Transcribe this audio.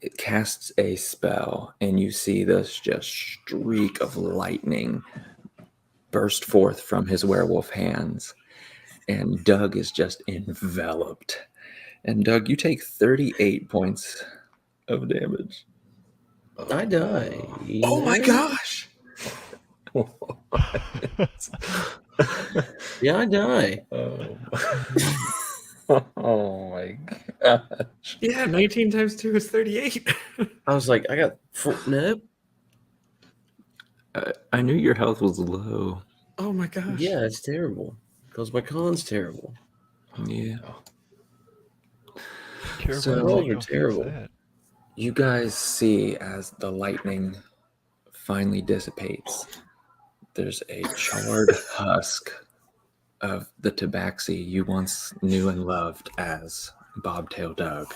it casts a spell, and you see this just streak of lightning burst forth from his werewolf hands, and Doug is just enveloped. And Doug, you take 38 points of damage. I die. Oh my gosh! Yeah, I die. Oh my gosh. Yeah, 19 times 2 is 38. I was like, I got nope. I knew your health was low. Oh my gosh. Yeah, it's terrible because my con's terrible. Yeah. So rolls are terrible. You guys see as the lightning finally dissipates, there's a charred husk of the tabaxi you once knew and loved as Bobtail Doug.